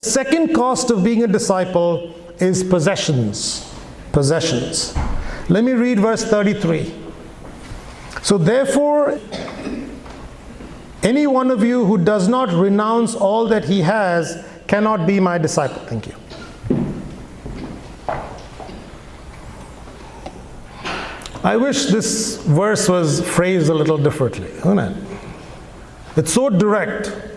Second cost of being a disciple is possessions. Possessions. Let me read verse 33. So therefore, any one of you who does not renounce all that he has cannot be my disciple. Thank you. I wish this verse was phrased a little differently, isn't it? It's so direct.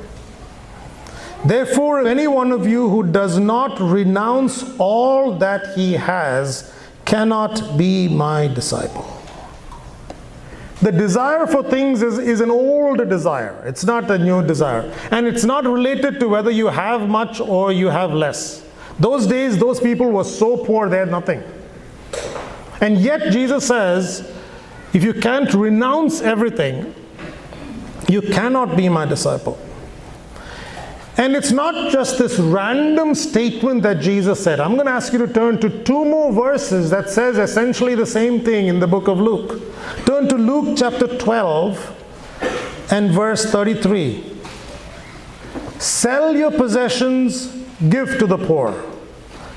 Therefore, any one of you who does not renounce all that he has cannot be my disciple. The desire for things is an old desire. It's not a new desire. And it's not related to whether you have much or you have less. Those days, those people were so poor they had nothing. And yet Jesus says, if you can't renounce everything, you cannot be my disciple. And it's not just this random statement that Jesus said. I'm going to ask you to turn to two more verses that says essentially the same thing in the book of Luke. Turn to Luke chapter 12 and verse 33. Sell your possessions, give to the poor.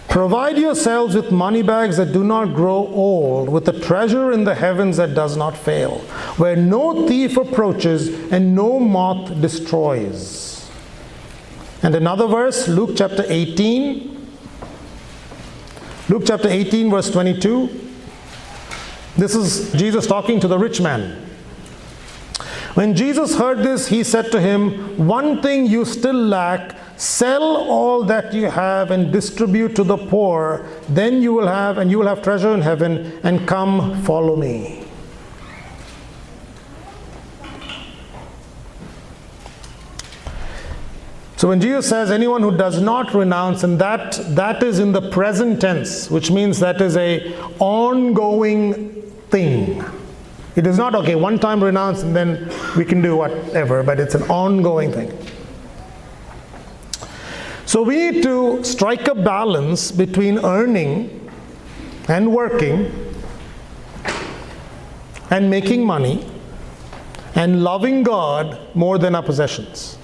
Provide yourselves with money bags that do not grow old, with a treasure in the heavens that does not fail, where no thief approaches and no moth destroys. And another verse, Luke chapter 18. Luke chapter 18 verse 22. This is Jesus talking to the rich man. When Jesus heard this, he said to him, one thing you still lack, sell all that you have and distribute to the poor, then you will have treasure in heaven, and come follow me. So when Jesus says anyone who does not renounce, and that is in the present tense, which means that is a ongoing thing. It is not, okay, one time renounce and then we can do whatever, but it's an ongoing thing. So we need to strike a balance between earning and working and making money and loving God more than our possessions.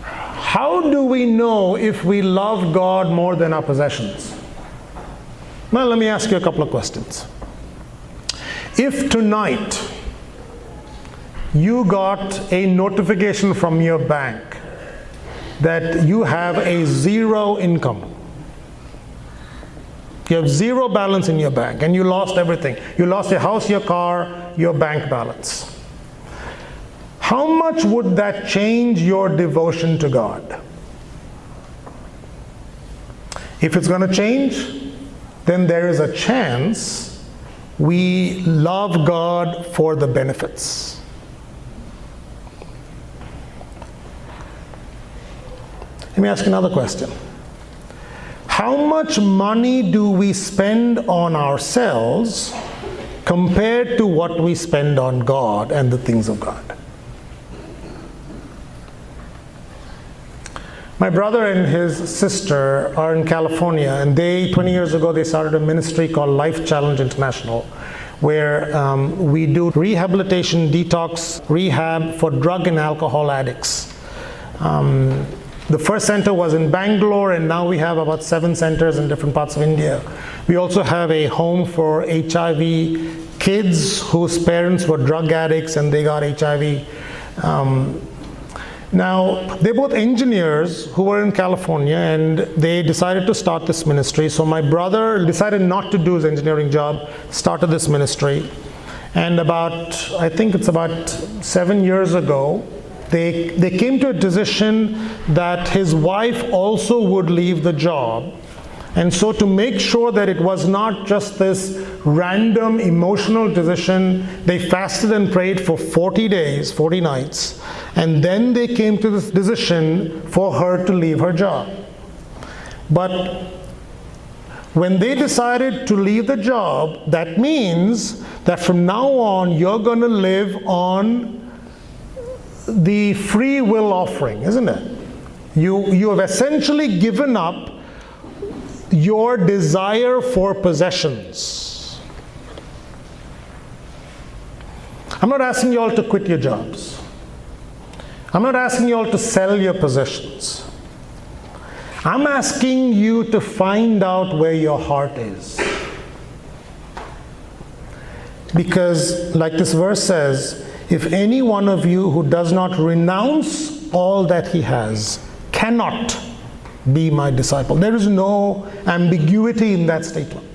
How do we know if we love God more than our possessions? Well, let me ask you a couple of questions. If tonight you got a notification from your bank that you have a zero income, you have zero balance in your bank, and you lost everything. You lost your house, your car, your bank balance. How much would that change your devotion to God? If it's going to change, then there is a chance we love God for the benefits. Let me ask another question. How much money do we spend on ourselves compared to what we spend on God and the things of God? My brother and his sister are in California, and 20 years ago, they started a ministry called Life Challenge International, where we do rehabilitation, detox, rehab for drug and alcohol addicts. The first center was in Bangalore, and now we have about 7 centers in different parts of India. We also have a home for HIV kids whose parents were drug addicts and they got HIV. Now, they're both engineers who were in California, and they decided to start this ministry. So my brother decided not to do his engineering job, started this ministry. And I think it's about 7 years ago, they came to a decision that his wife also would leave the job. And so to make sure that it was not just this random emotional decision, they fasted and prayed for 40 days, 40 nights. And then they came to this decision for her to leave her job. But when they decided to leave the job, that means that from now on, you're going to live on the free will offering, isn't it? You have essentially given up your desire for possessions. I'm not asking you all to quit your jobs. I'm not asking you all to sell your possessions. I'm asking you to find out where your heart is. Because, like this verse says, if any one of you who does not renounce all that he has cannot be my disciple. There is no ambiguity in that statement.